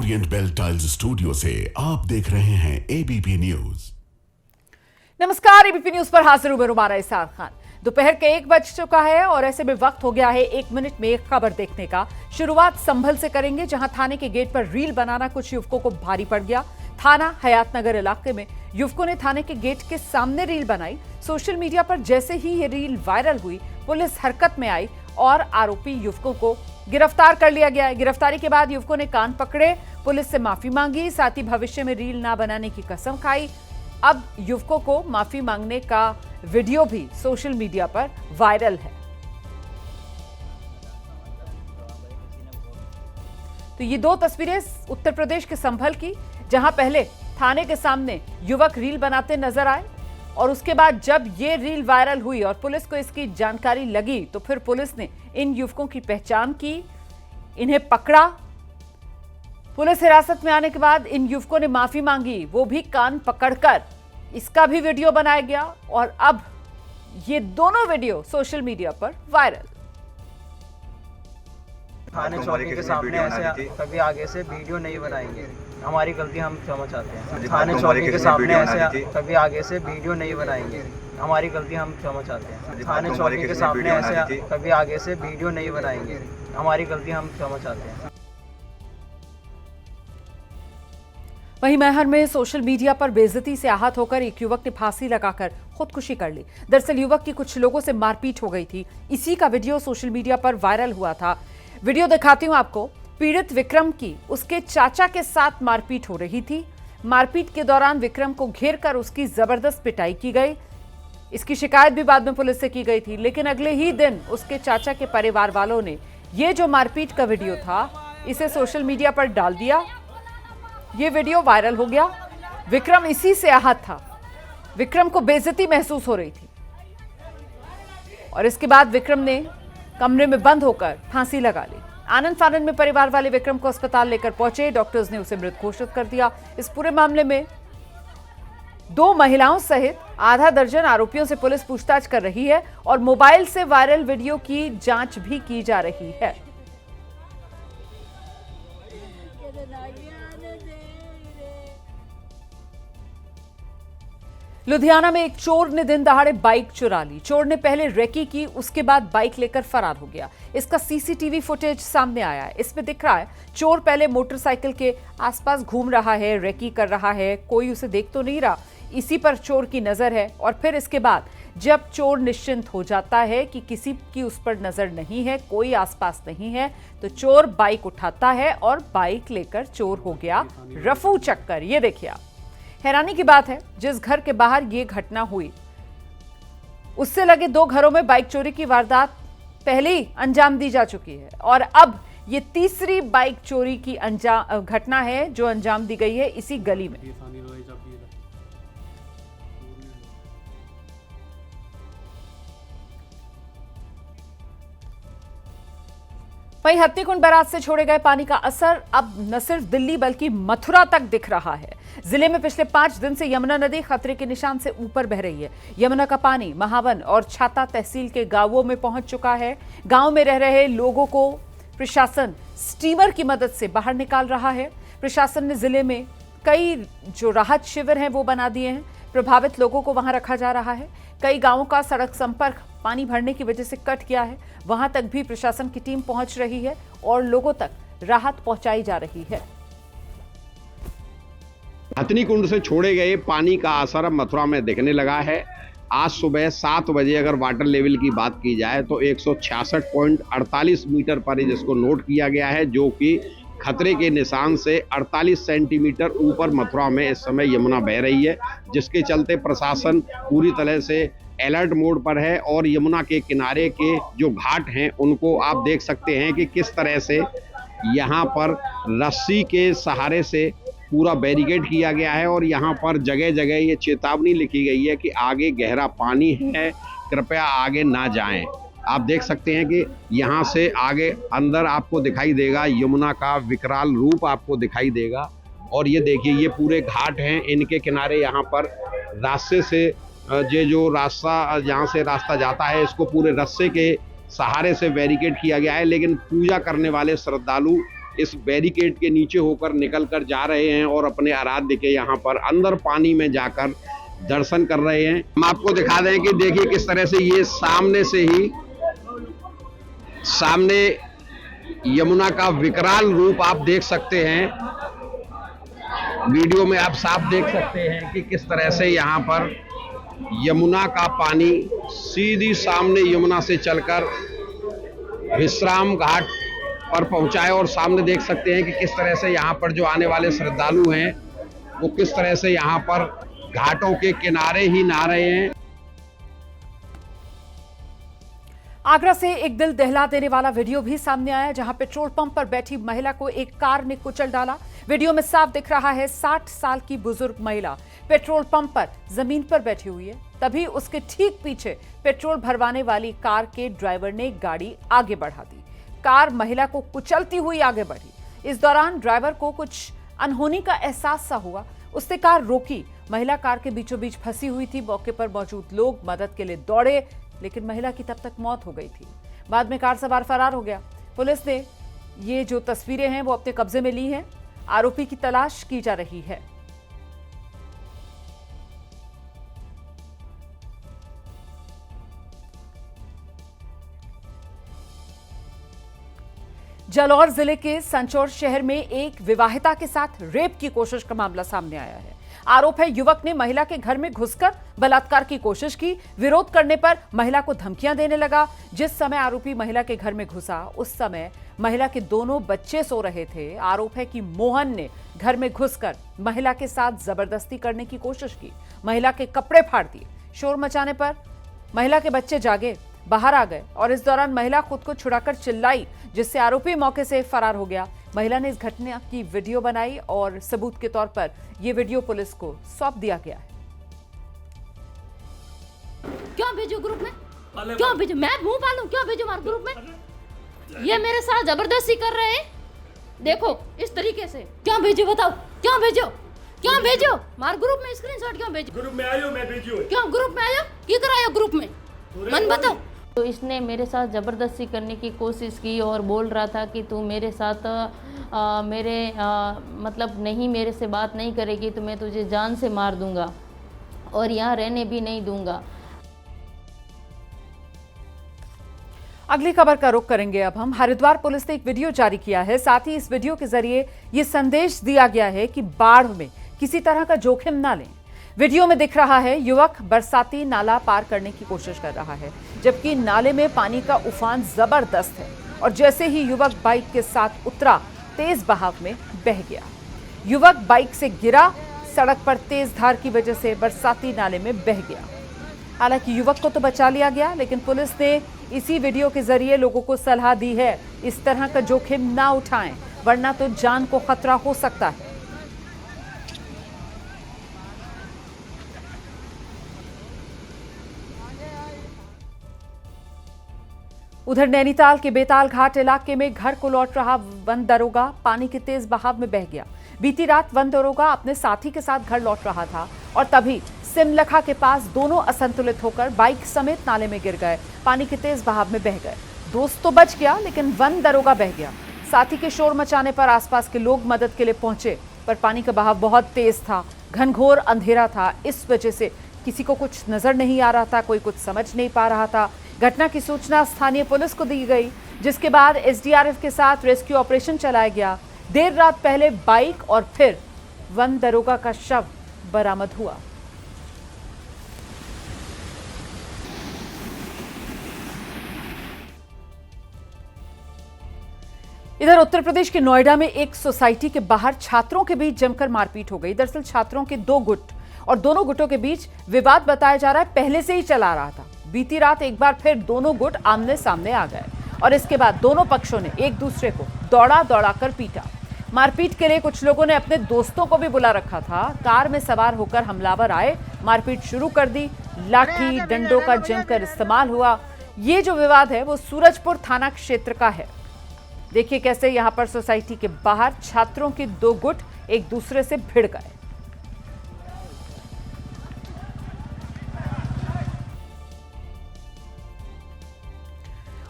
Orient bell tiles studio से आप देख रहे हैं एबीपी न्यूज। नमस्कार, एबीपी न्यूज पर हाजिर हूं मैं रुमाना इसार खान। दोपहर के 1 बज चुका है और ऐसे में वक्त हो गया है 1 मिनट में एक खबर देखने का। शुरुआत संभल से करेंगे, जहां थाने के गेट पर रील बनाना कुछ युवकों को भारी पड़ गया। थाना हयात नगर इलाके में युवकों ने थाने के गेट के सामने रील बनाई। सोशल मीडिया पर जैसे ही ये रील वायरल हुई, पुलिस हरकत में आई और आरोपी युवकों को गिरफ्तार कर लिया गया है। गिरफ्तारी के बाद युवकों ने कान पकड़े, पुलिस से माफी मांगी, साथ ही भविष्य में रील ना बनाने की कसम खाई। अब युवकों को माफी मांगने का वीडियो भी सोशल मीडिया पर वायरल है। तो ये 2 तस्वीरें उत्तर प्रदेश के संभल की, जहां पहले थाने के सामने युवक रील बनाते नजर आए और उसके बाद जब ये रील वायरल हुई और पुलिस को इसकी जानकारी लगी तो फिर पुलिस ने इन युवकों की पहचान की, इन्हें पकड़ा। पुलिस हिरासत में आने के बाद इन युवकों ने माफी मांगी, वो भी कान पकड़कर। इसका भी वीडियो बनाया गया और अब ये दोनों वीडियो सोशल मीडिया पर वायरल। थाने चौकी के सामने ऐसे कभी आगे से वीडियो नहीं बनाएंगे, हमारी गलती हम क्षमा चाहते हैं। थाने चौकी के सामने ऐसे कभी आगे से वीडियो नहीं बनाएंगे, हमारी गलती हम क्षमा चाहते हैं। थाने चौकी के सामने ऐसे कभी आगे से वीडियो नहीं बनाएंगे, हमारी गलती हम क्षमा चाहते हैं। वहीं मैहर में सोशल मीडिया पर बेइज्जती से आहत होकर एक युवक ने फांसी लगाकर खुदकुशी कर ली। दरअसल युवक की कुछ लोगों से मारपीट हो गई थी। इसी का वीडियो सोशल मीडिया पर वायरल हुआ था। वीडियो दिखाती हूं आपको। पीड़ित विक्रम की उसके चाचा के साथ मारपीट हो रही थी। मारपीट के दौरान विक्रम को घेरकर उसकी जबरदस्त पिटाई की गई। इसकी शिकायत भी बाद में पुलिस से की गई थी, लेकिन अगले ही दिन उसके चाचा के परिवार वालों ने ये जो मारपीट का वीडियो था, इसे सोशल मीडिया पर डाल दिया। ये वीडियो वायरल हो गया। विक्रम इसी से आहत था। विक्रम को बेइज्जती महसूस हो रही थी और इसके बाद विक्रम ने कमरे में बंद होकर फांसी लगा ली। आनंद फानंद में परिवार वाले विक्रम को अस्पताल लेकर पहुंचे। डॉक्टर्स ने उसे मृत घोषित कर दिया। इस पूरे मामले में 2 महिलाओं सहित आधा दर्जन आरोपियों से पुलिस पूछताछ कर रही है और मोबाइल से वायरल वीडियो की जांच भी की जा रही है। लुधियाना में एक चोर ने दिन दहाड़े बाइक चुरा ली। चोर ने पहले रेकी की, उसके बाद बाइक लेकर फरार हो गया। इसका सीसीटीवी फुटेज सामने आया है। इसमें दिख रहा है चोर पहले मोटरसाइकिल के आसपास घूम रहा है, रेकी कर रहा है, कोई उसे देख तो नहीं रहा, इसी पर चोर की नजर है। और फिर इसके बाद जब चोर निश्चिंत हो जाता है कि किसी की उस पर नजर नहीं है, कोई आसपास नहीं है, तो चोर बाइक उठाता है और बाइक लेकर चोर हो गया रफू चक्कर। ये देखिए आप, हैरानी की बात है, जिस घर के बाहर ये घटना हुई उससे लगे 2 घरों में बाइक चोरी की वारदात पहले ही अंजाम दी जा चुकी है और अब ये तीसरी बाइक चोरी की घटना है जो अंजाम दी गई है इसी गली में। वहीं हत्तीकुंड बैराज से छोड़े गए पानी का असर अब न सिर्फ दिल्ली बल्कि मथुरा तक दिख रहा है। जिले में पिछले 5 दिन से यमुना नदी खतरे के निशान से ऊपर बह रही है। यमुना का पानी महावन और छाता तहसील के गांवों में पहुंच चुका है। गांव में रह रहे लोगों को प्रशासन स्टीमर की मदद से बाहर निकाल रहा है। प्रशासन ने जिले में कई जो राहत शिविर हैं वो बना दिए हैं। प्रभावित लोगों को वहां रखा जा रहा है। कई गांवों का सड़क संपर्क पानी भरने की वजह से कट गया है। वहां तक भी प्रशासन की टीम पहुंच रही है और लोगों तक राहत पहुंचाई जा रही है। हथनी से छोड़े गए पानी का असर अब मथुरा में दिखने लगा है। आज सुबह 7 बजे अगर वाटर लेवल की बात की जाए तो 166.48 मीटर पर जिसको नोट किया गया है, जो कि खतरे के निशान से 48 सेंटीमीटर ऊपर मथुरा में इस समय यमुना बह रही है, जिसके चलते प्रशासन पूरी तरह से अलर्ट मोड पर है और यमुना के किनारे के जो घाट हैं उनको आप देख सकते हैं कि किस तरह से यहाँ पर रस्सी के सहारे से पूरा बैरिकेड किया गया है और यहाँ पर जगह जगह ये चेतावनी लिखी गई है कि आगे गहरा पानी है, कृपया आगे ना जाएं। आप देख सकते हैं कि यहाँ से आगे अंदर आपको दिखाई देगा यमुना का विकराल रूप आपको दिखाई देगा। और ये देखिए, ये पूरे घाट हैं, इनके किनारे यहाँ पर रास्ते से ये जो रास्ता यहाँ से रास्ता जाता है इसको पूरे रस्से के सहारे से बैरिकेड किया गया है, लेकिन पूजा करने वाले श्रद्धालु इस बैरिकेड के नीचे होकर निकल कर जा रहे हैं और अपने आराध्य के यहाँ पर अंदर पानी में जाकर दर्शन कर रहे हैं। हम आपको दिखा दें कि देखिए किस तरह से ये सामने से ही सामने यमुना का विकराल रूप आप देख सकते हैं। वीडियो में आप साफ देख सकते हैं कि किस तरह से यहाँ पर यमुना का पानी सीधी सामने यमुना से चलकर विश्राम घाट पर पहुंचा है और सामने देख सकते हैं कि किस तरह से यहाँ पर जो आने वाले श्रद्धालु हैं वो किस तरह से यहाँ पर घाटों के किनारे ही नहा रहे हैं। आगरा से एक दिल दहला देने वाला वीडियो भी सामने आया, जहां पेट्रोल पंप पर बैठी महिला को एक कार ने कुचल डाला। वीडियो में साफ दिख रहा है 60 साल की बुजुर्ग महिला पेट्रोल पंप पर जमीन पर बैठी हुई है। तभी उसके ठीक पीछे पेट्रोल भरवाने वाली कार के ड्राइवर ने गाड़ी आगे बढ़ा दी। कार महिला को कुचलती हुई आगे बढ़ी। इस दौरान ड्राइवर को कुछ अनहोनी का एहसास सा हुआ। उसने कार रोकी। महिला कार के बीचों बीच फंसी हुई थी। मौके पर मौजूद लोग मदद के लिए दौड़े, लेकिन महिला की तब तक मौत हो गई थी। बाद में कार सवार फरार हो गया। पुलिस ने ये जो तस्वीरें हैं वो अपने कब्जे में ली हैं। आरोपी की तलाश की जा रही है। जालौर जिले के संचौर शहर में एक विवाहिता के साथ रेप की कोशिश का मामला सामने आया है। आरोप है युवक ने महिला के घर में घुसकर बलात्कार की कोशिश की। विरोध करने पर महिला को धमकियां देने लगा। जिस समय आरोपी महिला के घर में घुसा उस समय महिला के दोनों बच्चे सो रहे थे। आरोप है कि मोहन ने घर में घुसकर महिला के साथ जबरदस्ती करने की कोशिश की। महिला के कपड़े फाड़ दिए। शोर मचाने पर महिला के बच्चे जागे, बाहर आ गए और इस दौरान महिला खुद को छुड़ाकर चिल्लाई, जिससे आरोपी मौके से फरार हो गया। महिला ने इस घटना की वीडियो बनाई और सबूत के तौर पर यह वीडियो पुलिस को सौंप दिया गया है। क्यों भेजो ग्रुप में? क्यों भेजो? मैं मुंह पालूं? क्यों भेजो हमारे ग्रुप में? ये मेरे साथ जबरदस्ती कर रहे हैं। देखो इस तरीके से क्यों भेजो? बताओ क्यों भेजो? क्यों भेजो? हमारे ग्रुप में स्क्रीनशॉट क्यों भेजो? ग्रुप में आयो, मैं भेजियो। क्यों ग्रुप में आयो? की करायो ग्रुप में? मन बताओ। तो इसने मेरे साथ ज़बरदस्ती करने की कोशिश की और बोल रहा था कि तू मेरे साथ मतलब नहीं, मेरे से बात नहीं करेगी तो मैं तुझे जान से मार दूंगा और यहाँ रहने भी नहीं दूंगा। अगली खबर का रुख करेंगे अब हम। हरिद्वार पुलिस ने एक वीडियो जारी किया है। साथ ही इस वीडियो के जरिए ये संदेश दिया गया है कि बाढ़ में किसी तरह का जोखिम ना लें। वीडियो में दिख रहा है युवक बरसाती नाला पार करने की कोशिश कर रहा है, जबकि नाले में पानी का उफान जबरदस्त है और जैसे ही युवक बाइक के साथ उतरा तेज बहाव में बह गया। युवक बाइक से गिरा, सड़क पर तेज धार की वजह से बरसाती नाले में बह गया। हालांकि युवक को तो बचा लिया गया, लेकिन पुलिस ने इसी वीडियो के जरिए लोगों को सलाह दी है इस तरह का जोखिम ना उठाएं, वरना तो जान को खतरा हो सकता है। उधर नैनीताल के बेताल घाट इलाके में घर को लौट रहा वन दरोगा पानी के तेज बहाव में बह गया। बीती रात वन दरोगा अपने साथी के साथ घर लौट रहा था और तभी सिमलखा के पास दोनों असंतुलित होकर बाइक समेत नाले में गिर गए। पानी के तेज बहाव में बह गए। दोस्त तो बच गया, लेकिन वन दरोगा बह गया। साथी के शोर मचाने पर आसपास के लोग मदद के लिए पहुंचे, पर पानी का बहाव बहुत तेज था। घनघोर अंधेरा था, इस वजह से किसी को कुछ नजर नहीं आ रहा था, कोई कुछ समझ नहीं पा रहा था। घटना की सूचना स्थानीय पुलिस को दी गई, जिसके बाद एसडीआरएफ के साथ रेस्क्यू ऑपरेशन चलाया गया। देर रात पहले बाइक और फिर वन दरोगा का शव बरामद हुआ। इधर उत्तर प्रदेश के नोएडा में एक सोसाइटी के बाहर छात्रों के बीच जमकर मारपीट हो गई। दरअसल छात्रों के दो गुट और दोनों गुटों के बीच विवाद बताया जा रहा है पहले से ही चला रहा था। बीती रात एक बार फिर दोनों गुट आमने सामने आ गए और इसके बाद दोनों पक्षों ने एक दूसरे को दौड़ा कर पीटा। मारपीट के लिए कुछ लोगों ने अपने दोस्तों को भी बुला रखा था। कार में सवार होकर हमलावर आए, मारपीट शुरू कर दी। लाठी डंडों का जमकर इस्तेमाल हुआ। ये जो विवाद है वो सूरजपुर थाना क्षेत्र का है। देखिए कैसे यहां पर सोसाइटी के बाहर छात्रों के दो गुट एक दूसरे से भिड़ गए।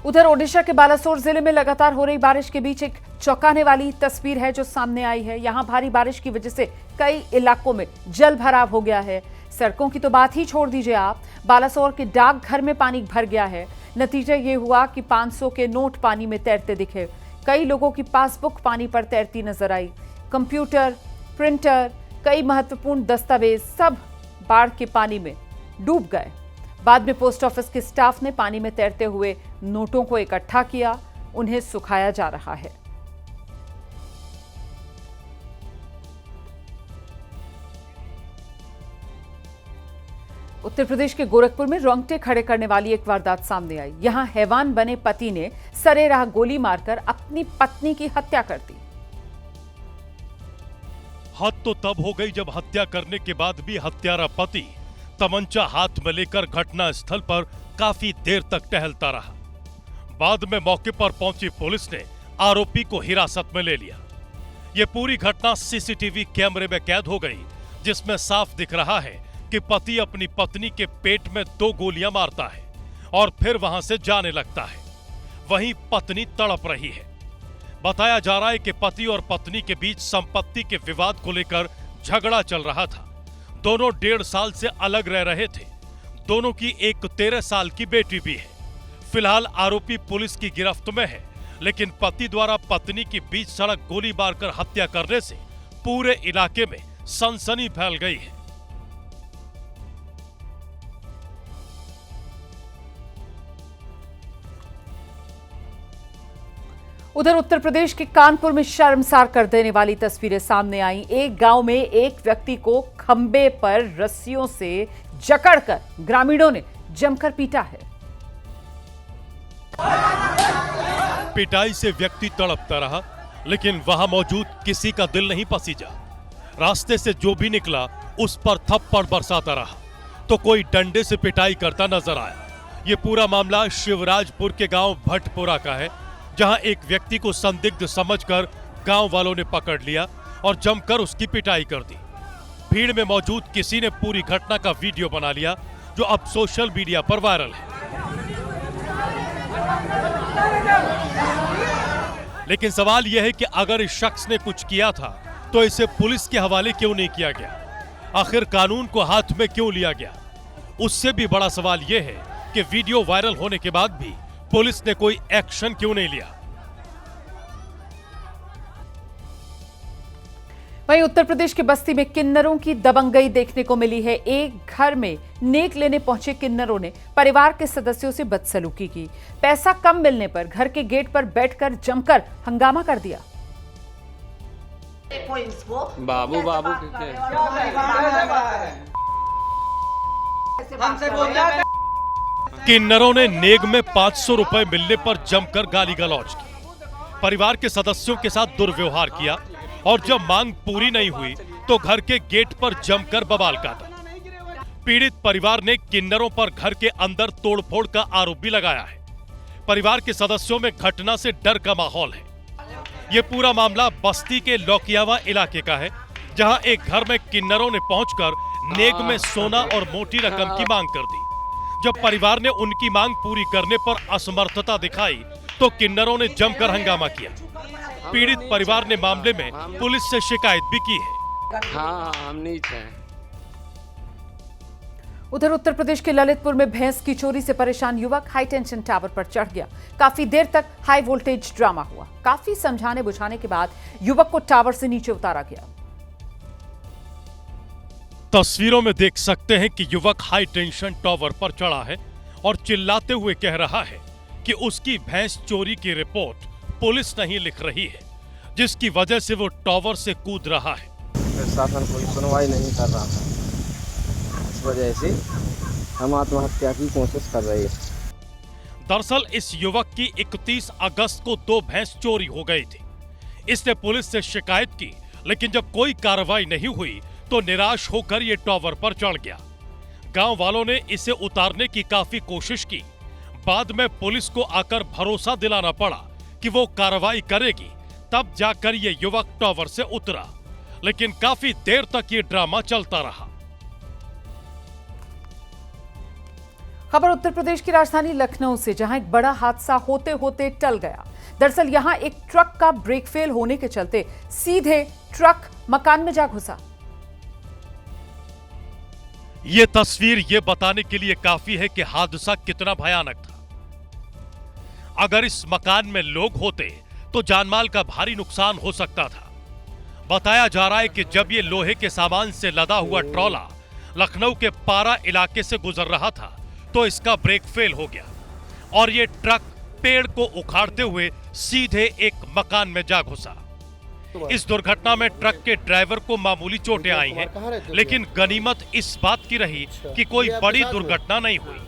उधर ओडिशा के बालासोर जिले में लगातार हो रही बारिश के बीच एक चौंकाने वाली तस्वीर है जो सामने आई है। यहां भारी बारिश की वजह से कई इलाकों में जल भराव हो गया है। सड़कों की तो बात ही छोड़ दीजिए आप, बालासोर के डाकघर में पानी भर गया है। नतीजा ये हुआ कि 500 के नोट पानी में तैरते दिखे। कई लोगों की पासबुक पानी पर तैरती नजर आई। कंप्यूटर, प्रिंटर, कई महत्वपूर्ण दस्तावेज सब बाढ़ के पानी में डूब गए। बाद में पोस्ट ऑफिस के स्टाफ ने पानी में तैरते हुए नोटों को इकट्ठा किया, उन्हें सुखाया जा रहा है। उत्तर प्रदेश के गोरखपुर में रोंगटे खड़े करने वाली एक वारदात सामने आई। यहां हैवान बने पति ने सरेराह गोली मारकर अपनी पत्नी की हत्या कर दी। हद तो तब हो गई जब हत्या करने के बाद भी हत्यारा पति तमंचा हाथ में लेकर घटना स्थल पर काफी देर तक टहलता रहा। बाद में मौके पर पहुंची पुलिस ने आरोपी को हिरासत में ले लिया। यह पूरी घटना सीसीटीवी कैमरे में कैद हो गई, जिसमें साफ दिख रहा है कि पति अपनी पत्नी के पेट में 2 गोलियां मारता है और फिर वहां से जाने लगता है। वहीं पत्नी तड़प रही है। बताया जा रहा है कि पति और पत्नी के बीच संपत्ति के विवाद को लेकर झगड़ा चल रहा था। दोनों 1.5 साल से अलग रह रहे थे। दोनों की एक 13 साल की बेटी भी है। फिलहाल आरोपी पुलिस की गिरफ्त में है, लेकिन पति द्वारा पत्नी की बीच सड़क गोली मारकर हत्या करने से पूरे इलाके में सनसनी फैल गई है। उधर उत्तर प्रदेश के कानपुर में शर्मसार कर देने वाली तस्वीरें सामने आई। एक गांव में एक व्यक्ति को खंबे पर रस्सियों से जकड़कर ग्रामीणों ने जमकर पीटा है। पिटाई से व्यक्ति तड़पता रहा, लेकिन वहां मौजूद किसी का दिल नहीं पसीजा। रास्ते से जो भी निकला उस पर थप्पड़ बरसाता रहा, तो कोई डंडे से पिटाई करता नजर आया। ये पूरा मामला शिवराजपुर के गांव भट्टपुरा का है, जहां एक व्यक्ति को संदिग्ध समझकर गांव वालों ने पकड़ लिया और जमकर उसकी पिटाई कर दी। भीड़ में मौजूद किसी ने पूरी घटना का वीडियो बना लिया, जो अब सोशल मीडिया पर वायरल है। लेकिन सवाल यह है कि अगर इस शख्स ने कुछ किया था तो इसे पुलिस के हवाले क्यों नहीं किया गया? आखिर कानून को हाथ में क्यों लिया गया? उससे भी बड़ा सवाल यह है कि वीडियो वायरल होने के बाद भी पुलिस ने कोई एक्शन क्यों नहीं लिया? वहीं उत्तर प्रदेश के बस्ती में किन्नरों की दबंगई देखने को मिली है। एक घर में नेक लेने पहुंचे किन्नरों ने परिवार के सदस्यों से बदसलूकी की। पैसा कम मिलने पर घर के गेट पर बैठकर जमकर हंगामा कर दिया। बाबू किन्नरों ने नेग में 500 रुपए मिलने पर जमकर गाली गलौज की, परिवार के सदस्यों के साथ दुर्व्यवहार किया और जब मांग पूरी नहीं हुई तो घर के गेट पर जमकर बवाल काटा। पीड़ित परिवार ने किन्नरों पर घर के अंदर तोड़फोड़ का आरोप भी लगाया है। परिवार के सदस्यों में घटना से डर का माहौल है। ये पूरा मामला बस्ती के लौकियावा इलाके का है, जहां एक घर में किन्नरों ने पहुंचकर नेग में सोना और मोटी रकम की मांग कर दी। जब परिवार ने उनकी मांग पूरी करने पर असमर्थता दिखाई तो किन्नरों ने जमकर हंगामा किया। पीड़ित परिवार ने मामले में पुलिस से शिकायत भी की है। हाँ, हम नहीं थे। उधर उत्तर प्रदेश के ललितपुर में भैंस की चोरी से परेशान युवक हाई टेंशन टावर पर चढ़ गया। काफी देर तक हाई वोल्टेज ड्रामा हुआ। काफी समझाने बुझाने के बाद युवक को टावर से नीचे उतारा गया। तस्वीरों में देख सकते हैं कि युवक हाई टेंशन टावर पर चढ़ा है और चिल्लाते हुए कह रहा है कि उसकी भैंस चोरी की रिपोर्ट पुलिस नहीं लिख रही है, जिसकी वजह से वो टावर से कूद रहा है। प्रशासन कोई सुनवाई नहीं कर रहा था, इस वजह से हम आत्महत्या की कोशिश कर रहे हैं। दरअसल इस युवक की 31 अगस्त को 2 भैंस चोरी हो गई थी। इसने पुलिस से शिकायत की, लेकिन जब कोई कार्रवाई नहीं हुई तो निराश होकर ये टावर पर चढ़ गया। गांव वालों ने इसे उतारने की काफी कोशिश की। बाद में पुलिस को आकर भरोसा दिलाना पड़ा कि वो कार्रवाई करेगी, तब जाकर ये युवक टावर से उतरा। लेकिन काफी देर तक ये ड्रामा चलता रहा। खबर उत्तर प्रदेश की राजधानी लखनऊ से, जहां एक बड़ा हादसा होते होते टल गया। दरअसल यहां एक ट्रक का ब्रेक फेल होने के चलते सीधे ट्रक मकान में जा घुसा। ये तस्वीर ये बताने के लिए काफी है कि हादसा कितना भयानक था। अगर इस मकान में लोग होते तो जानमाल का भारी नुकसान हो सकता था। बताया जा रहा है कि जब ये लोहे के सामान से लदा हुआ ट्रॉला लखनऊ के पारा इलाके से गुजर रहा था तो इसका ब्रेक फेल हो गया और ये ट्रक पेड़ को उखाड़ते हुए सीधे एक मकान में जा घुसा। इस दुर्घटना में ट्रक के ड्राइवर को मामूली चोटें आई हैं, लेकिन गनीमत इस बात की रही कि कोई बड़ी दुर्घटना नहीं हुई।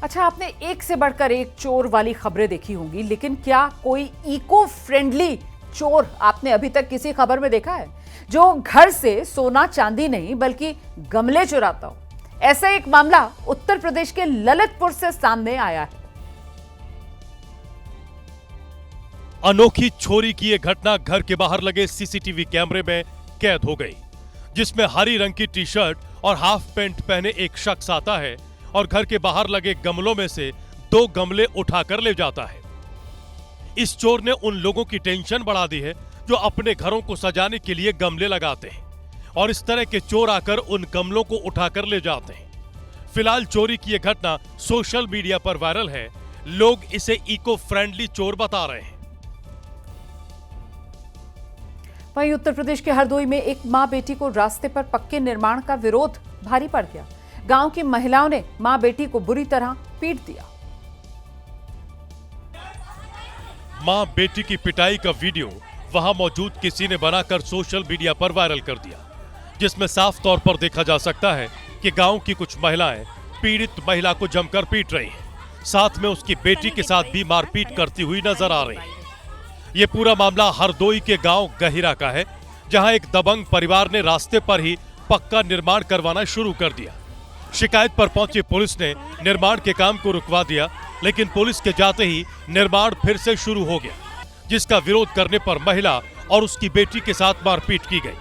अच्छा, आपने एक से बढ़कर एक चोर वाली खबरें देखी होंगी, लेकिन क्या कोई इको फ्रेंडली चोर आपने अभी तक किसी खबर में देखा है, जो घर से सोना चांदी नहीं बल्कि गमले चुराता हो? ऐसा एक मामला उत्तर प्रदेश के ललितपुर से सामने आया है। अनोखी चोरी की यह घटना घर के बाहर लगे सीसीटीवी कैमरे में कैद हो गई, जिसमें हरी रंग की टी शर्ट और हाफ पैंट पहने एक शख्स आता है और घर के बाहर लगे गमलों में से 2 गमले उठाकर ले जाता है। इस चोर ने उन लोगों की टेंशन बढ़ा दी है जो अपने घरों को सजाने के लिए गमले लगाते हैं और इस तरह के चोर आकर उन गमलों को उठाकर ले जाते हैं। फिलहाल चोरी की यह घटना सोशल मीडिया पर वायरल है। लोग इसे इको फ्रेंडली चोर बता रहे हैं। वहीं उत्तर प्रदेश के हरदोई में एक मां बेटी को रास्ते पर पक्के निर्माण का विरोध भारी पड़ गया। गांव की महिलाओं ने मां बेटी को बुरी तरह पीट दिया। मां बेटी की पिटाई का वीडियो वहां मौजूद किसी ने बनाकर सोशल मीडिया पर वायरल कर दिया, जिसमें साफ तौर पर देखा जा सकता है कि गांव की कुछ महिलाएं पीड़ित महिला को जमकर पीट रही हैं, साथ में उसकी बेटी के साथ भी मारपीट करती हुई नजर आ रही है। ये पूरा मामला हरदोई के गांव गहिरा का है, जहां एक दबंग परिवार ने रास्ते पर ही पक्का निर्माण करवाना शुरू कर दिया। शिकायत पर पहुंची पुलिस ने निर्माण के काम को रुकवा दिया, लेकिन पुलिस के जाते ही निर्माण फिर से शुरू हो गया, जिसका विरोध करने पर महिला और उसकी बेटी के साथ मारपीट की गई।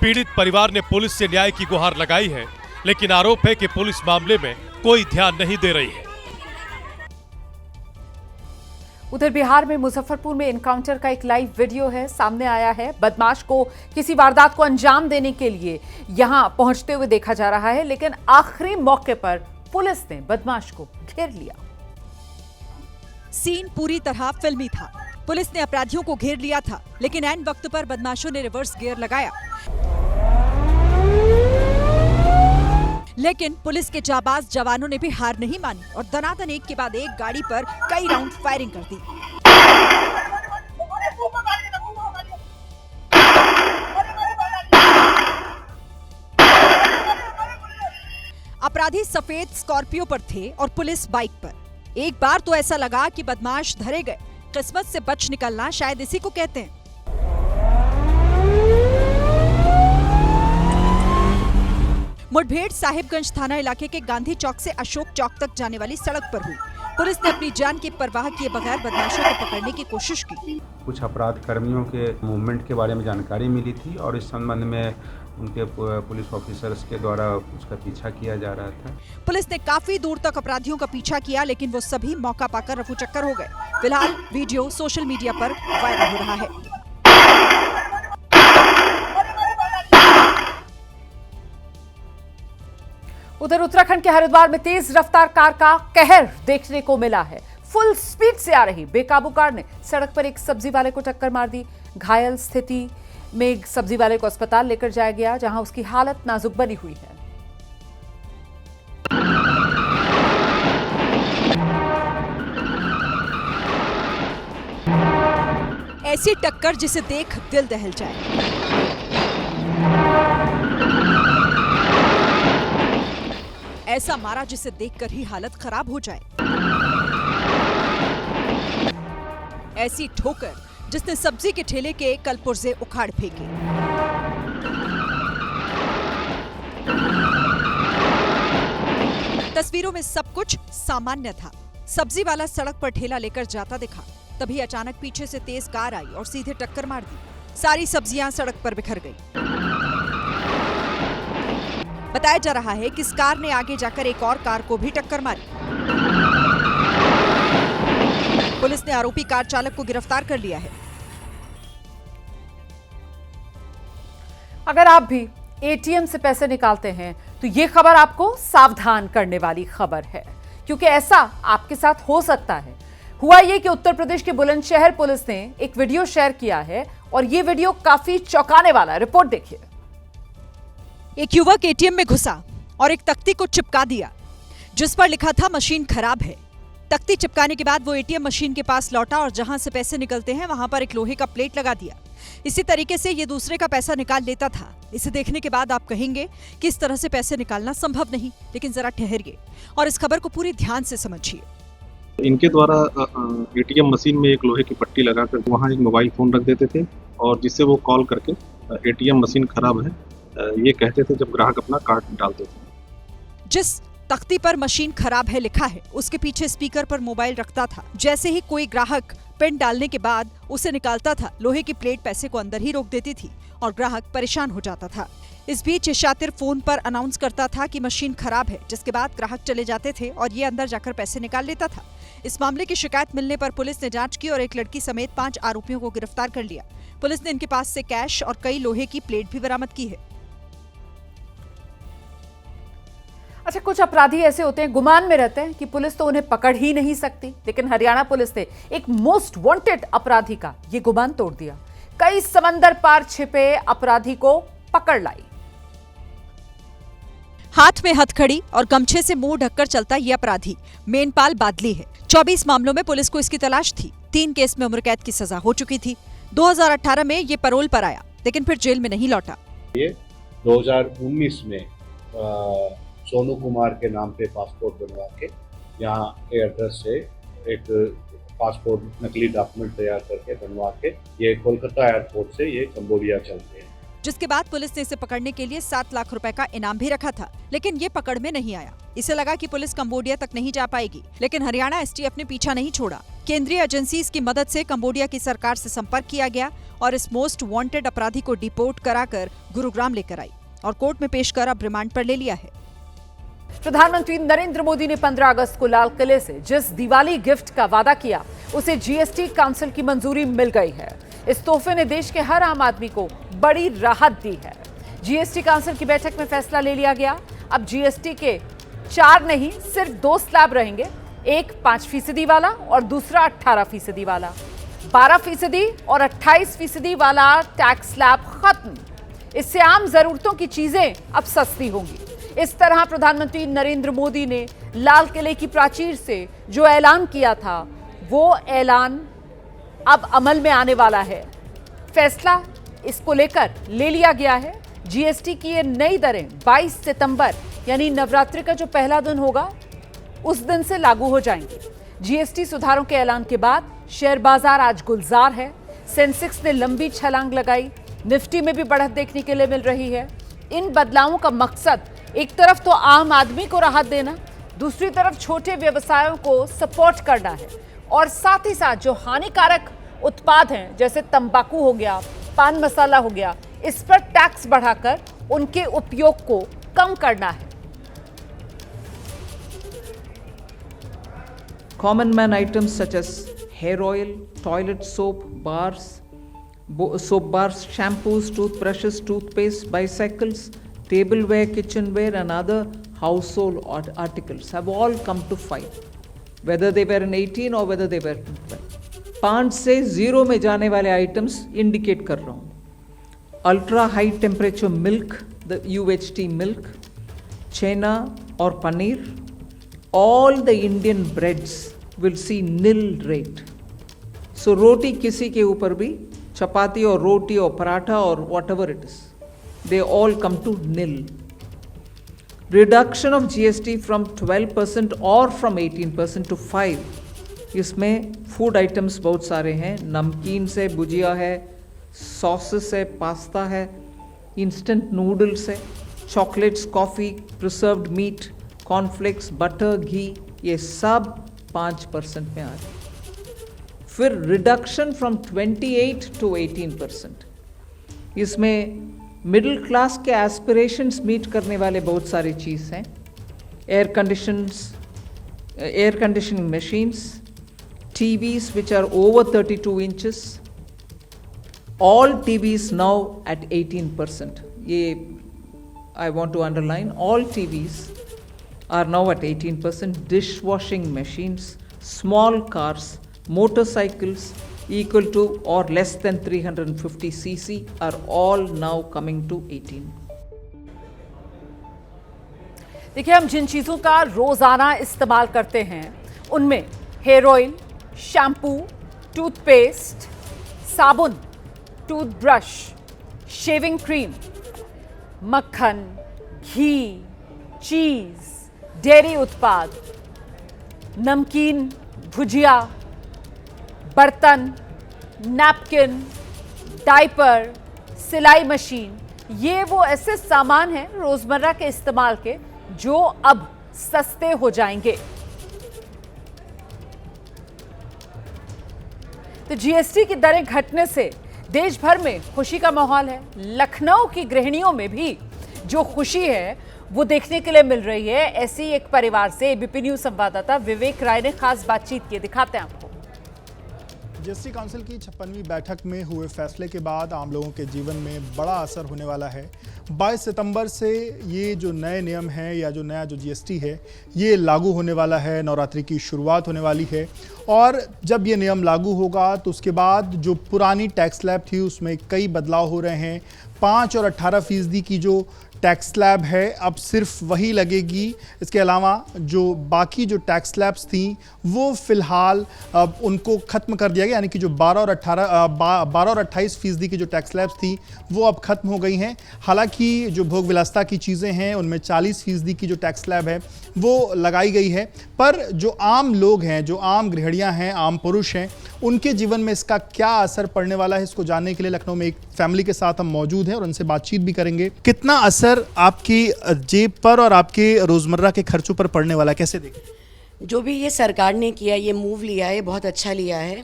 पीड़ित परिवार ने पुलिस से न्याय की गुहार लगाई है, लेकिन आरोप है कि पुलिस मामले में कोई ध्यान नहीं दे रही है। उधर बिहार में मुजफ्फरपुर में एनकाउंटर का एक लाइव वीडियो है सामने आया है। बदमाश को किसी वारदात को अंजाम देने के लिए यहां पहुंचते हुए देखा जा रहा है, लेकिन आखिरी मौके पर पुलिस ने बदमाश को घेर लिया। सीन पूरी तरह फिल्मी था। पुलिस ने अपराधियों को घेर लिया था, लेकिन ऐन वक्त पर बदमाशों ने रिवर्स गियर लगाया। लेकिन पुलिस के जाबाज जवानों ने भी हार नहीं मानी और दनादन एक के बाद एक गाड़ी पर कई राउंड फायरिंग कर दी। अपराधी सफेद स्कॉर्पियो पर थे और पुलिस बाइक पर। एक बार तो ऐसा लगा कि बदमाश धरे गए। किस्मत से बच निकलना शायद इसी को कहते हैं। मुठभेड़ साहिबगंज थाना इलाके के गांधी चौक से अशोक चौक तक जाने वाली सड़क पर हुई। पुलिस ने अपनी जान की परवाह किए बगैर बदमाशों को पकड़ने की कोशिश की। कुछ अपराध कर्मियों के मूवमेंट के बारे में जानकारी मिली थी और इस संबंध में उनके पुलिस ऑफिसर्स के द्वारा उसका पीछा किया जा रहा था। पुलिस ने काफी दूर तक अपराधियों का पीछा किया, लेकिन वो सभी मौका पाकर रफूचक्कर हो गए। फिलहाल वीडियो सोशल मीडिया पर वायरल हो रहा है। उधर उत्तराखंड के हरिद्वार में तेज रफ्तार कार का कहर देखने को मिला है। फुल स्पीड से आ रही बेकाबू कार ने सड़क पर एक सब्जी वाले को टक्कर मार दी। घायल स्थिति में सब्जी वाले को अस्पताल लेकर जाया गया, जहां उसकी हालत नाजुक बनी हुई है। ऐसी टक्कर जिसे देख दिल दहल जाए। ऐसा मारा जिसे देखकर ही हालत खराब हो जाए। ऐसी ठोकर जिसने सब्जी के ठेले के कलपुर्जे उखाड़ फेंके। तस्वीरों में सब कुछ सामान्य था। सब्जी वाला सड़क पर ठेला लेकर जाता दिखा, तभी अचानक पीछे से तेज कार आई और सीधे टक्कर मार दी। सारी सब्जियां सड़क पर बिखर गई। बताया जा रहा है कि इस कार ने आगे जाकर एक और कार को भी टक्कर मारी। पुलिस ने आरोपी कार चालक को गिरफ्तार कर लिया है। अगर आप भी एटीएम से पैसे निकालते हैं तो ये खबर आपको सावधान करने वाली खबर है, क्योंकि ऐसा आपके साथ हो सकता है। हुआ ये कि उत्तर प्रदेश के बुलंदशहर पुलिस ने एक वीडियो शेयर किया है और ये वीडियो काफी चौंकाने वाला है। रिपोर्ट देखिए। एक युवक एटीएम में घुसा और एक तख्ती को चिपका दिया जिस पर लिखा था मशीन खराब है। तख्ती चिपकाने के बाद वो एटीएम मशीन के पास लौटा और जहां से पैसे निकलते हैं वहां पर एक लोहे का प्लेट लगा दिया। इसी तरीके से ये दूसरे का पैसा निकाल लेता था। इसे देखने के बाद आप कहेंगे कि इस तरह से पैसे निकालना संभव नहीं, लेकिन जरा ठहरिए और इस खबर को पूरी ध्यान से समझिए। इनके द्वारा एटीएम मशीन में एक लोहे की पट्टी लगाकर वहां एक मोबाइल फोन रख देते थे और जिससे वो कॉल करके एटीएम मशीन खराब है ये कहते थे जब ग्राहक अपना कार्ड डालते थे। जिस तख्ती पर मशीन खराब है लिखा है उसके पीछे स्पीकर पर मोबाइल रखता था। जैसे ही कोई ग्राहक पिन डालने के बाद उसे निकालता था, लोहे की प्लेट पैसे को अंदर ही रोक देती थी और ग्राहक परेशान हो जाता था। इस बीच शातिर फोन पर अनाउंस करता था कि मशीन खराब है, जिसके बाद ग्राहक चले जाते थे और ये अंदर जाकर पैसे निकाल लेता था। इस मामले की शिकायत मिलने पर पुलिस ने जांच की और एक लड़की समेत 5 आरोपियों को गिरफ्तार कर लिया। पुलिस ने इनके पास से कैश और कई लोहे की प्लेट भी बरामद की है। अच्छा, कुछ अपराधी ऐसे होते हैं, गुमान में रहते हैं कि पुलिस तो उन्हें पकड़ ही नहीं सकती, लेकिन हरियाणा पुलिस ने एक मोस्ट वांटेड अपराधी का ये गुमान तोड़ दिया। कई समंदर पार छिपे अपराधी को पकड़ लाई। हाथ में हथकड़ी और गमछे से मुंह ढककर चलता ये अपराधी मेनपाल बादली है। 24 मामलों में पुलिस को इसकी तलाश थी। 3 केस में उम्र कैद की सजा हो चुकी थी। 2018 में ये पैरोल पर आया, लेकिन फिर जेल में नहीं लौटा। ये 2019 में सोनू कुमार के नाम पे पासपोर्ट बनवा के यहाँ के एड्रेस से एक पासपोर्ट नकली डॉक्यूमेंट तैयार करके बनवा के ये कोलकाता एयरपोर्ट से ये कंबोडिया चलते हैं। जिसके बाद पुलिस ने इसे पकड़ने के लिए 7 लाख रुपए का इनाम भी रखा था, लेकिन ये पकड़ में नहीं आया। इसे लगा कि पुलिस कंबोडिया तक नहीं जा पाएगी, लेकिन हरियाणा एसटीएफ ने पीछा नहीं छोड़ा। केंद्रीय एजेंसीज की मदद से कंबोडिया की सरकार से संपर्क किया गया और इस मोस्ट वांटेड अपराधी को डिपोर्ट कराकर गुरुग्राम लेकर आई और कोर्ट में पेश कर अब रिमांड पर ले लिया है। प्रधानमंत्री नरेंद्र मोदी ने 15 अगस्त को लाल किले से जिस दिवाली गिफ्ट का वादा किया उसे जीएसटी काउंसिल की मंजूरी मिल गई है। इस तोहफे ने देश के हर आम आदमी को बड़ी राहत दी है। जीएसटी काउंसिल की बैठक में फैसला ले लिया गया। अब जीएसटी के 4 नहीं सिर्फ 2 स्लैब रहेंगे, एक 5% वाला और दूसरा 18% वाला। 12% और 28% वाला टैक्स स्लैब खत्म। इससे आम जरूरतों की चीजें अब सस्ती होंगी। इस तरह प्रधानमंत्री नरेंद्र मोदी ने लाल किले की प्राचीर से जो ऐलान किया था वो ऐलान अब अमल में आने वाला है। फैसला इसको लेकर ले लिया गया है। जीएसटी की ये नई दरें 22 सितंबर यानी नवरात्रि का जो पहला दिन होगा उस दिन से लागू हो जाएंगी। जीएसटी सुधारों के ऐलान के बाद शेयर बाजार आज गुलजार है। सेंसेक्स ने लंबी छलांग लगाई, निफ्टी में भी बढ़त देखने के लिए मिल रही है। इन बदलावों का मकसद एक तरफ तो आम आदमी को राहत देना, दूसरी तरफ छोटे व्यवसायों को सपोर्ट करना है और साथ ही साथ जो हानिकारक उत्पाद हैं जैसे तंबाकू हो गया, पान मसाला हो गया, इस पर टैक्स बढ़ाकर उनके उपयोग को कम करना है। Common man items such as hair oil, toilet soap, soap bars, shampoos, toothbrushes, toothpaste, bicycles, tableware, kitchenware and other household articles have all come to 5, whether they were in 18 or whether they were in 12. 5 से 0 में जाने वाले items indicate कर रहा हूँ। Ultra high temperature milk, the UHT milk, chhena और paneer, all the Indian breads will see nil rate. So रोटी किसी के ऊपर भी, चपाती और रोटी और पराठा और whatever it is, they all come to nil. Reduction of GST from 12% or from 18% to 5. इसमें food items बहुत सारे हैं, नमकीन से भुजिया है, सॉसेस है, पास्ता है, इंस्टेंट नूडल्स है, chocolates, coffee, preserved meat, cornflakes, butter, ghee, ये सब 5% में आ रहे। फिर रिडक्शन फ्रॉम 28 to 18%, इसमें मिडिल क्लास के एस्पिरेशंस मीट करने वाले बहुत सारी चीज़ हैं। Air conditioning machines, TVs which are over 32 inches, all TVs now at 18%. ये I want to underline, all TVs are now at 18%. Dishwashing machines, small cars, motorcycles equal to or less than 350 cc are all now coming to 18. देखिए, हम जिन चीज़ों का रोज़ाना इस्तेमाल करते हैं उनमें हेयर ऑयल, शैम्पू, टूथपेस्ट, साबुन, टूथब्रश, शेविंग क्रीम, मक्खन, घी, चीज़, डेयरी उत्पाद, नमकीन, भुजिया, बर्तन, नैपकिन, डायपर, सिलाई मशीन, ये वो ऐसे सामान हैं रोज़मर्रा के इस्तेमाल के जो अब सस्ते हो जाएंगे। तो जीएसटी की दरें घटने से देश भर में खुशी का माहौल है। लखनऊ की गृहिणियों में भी जो खुशी है वो देखने के लिए मिल रही है। ऐसी एक परिवार से एबीपी न्यूज संवाददाता विवेक राय ने खास बातचीत की, दिखाते हैं आपको। जीएसटी काउंसिल की 56वीं बैठक में हुए फैसले के बाद आम लोगों के जीवन में बड़ा असर होने वाला है। 22 सितंबर से ये जो नए नियम हैं या जो नया जो जीएसटी है ये लागू होने वाला है। नवरात्रि की शुरुआत होने वाली है और जब ये नियम लागू होगा तो उसके बाद जो पुरानी टैक्स स्लैब थी उसमें कई बदलाव हो रहे हैं। 5 और 18% की जो टैक्स स्लैब है अब सिर्फ वही लगेगी। इसके अलावा जो बाकी जो टैक्स स्लैब्स थी वो फिलहाल अब उनको ख़त्म कर दिया गया, यानी कि जो 12 और 28% की जो टैक्स स्लैब्स थी वो अब ख़त्म हो गई हैं। हालांकि जो भोग विलासिता की चीज़ें हैं उनमें 40% की जो टैक्स स्लैब है वो लगाई गई है। पर जो आम लोग हैं, जो आम गृहिणियाँ हैं, आम पुरुष हैं, उनके जीवन में इसका क्या असर पड़ने वाला है, इसको जानने के लिए लखनऊ में एक फैमिली के साथ हम मौजूद हैं और उनसे बातचीत भी करेंगे। कितना असर आपकी जेब पर और आपके रोजमर्रा के खर्चों पर पड़ने वाला, कैसे देखें? जो भी ये सरकार ने किया, ये मूव लिया है, बहुत अच्छा लिया है,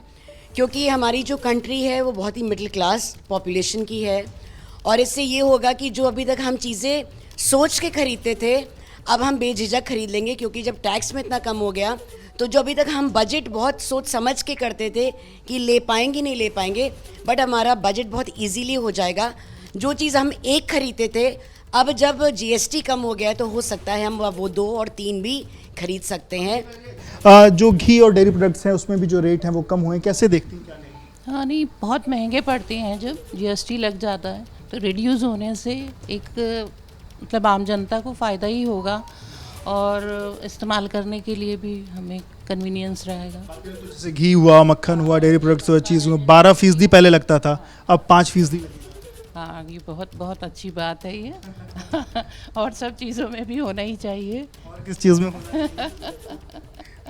क्योंकि हमारी जो कंट्री है वो बहुत ही मिडिल क्लास पॉपुलेशन की है और इससे ये होगा कि जो अभी तक हम चीज़ें सोच के खरीदते थे अब हम बेझिझक खरीद लेंगे, क्योंकि जब टैक्स में इतना कम हो गया तो जो अभी तक हम बजट बहुत सोच समझ के करते थे कि ले पाएंगे नहीं ले पाएंगे, बट हमारा बजट बहुत इजीली हो जाएगा। जो चीज़ हम एक खरीदते थे अब जब जीएसटी कम हो गया तो हो सकता है हम वो 2 और 3 भी खरीद सकते हैं। जो घी और डेयरी प्रोडक्ट्स हैं उसमें भी जो रेट हैं वो कम हुए, कैसे देखती हैं? क्या नहीं? हाँ नहीं, बहुत महंगे पड़ते हैं जब जीएसटी लग जाता है, तो रिड्यूस होने से एक मतलब आम जनता को फ़ायदा ही होगा और इस्तेमाल करने के लिए भी हमें कन्वीनियंस रहेगा। जैसे घी हुआ, मक्खन हुआ, डेयरी प्रोडक्ट्स हुआ, चीज़ हुआ, 12% पहले लगता था, अब 5%। हाँ, ये बहुत बहुत अच्छी बात है ये और सब चीज़ों में भी होना ही चाहिए। और किस चीज़ में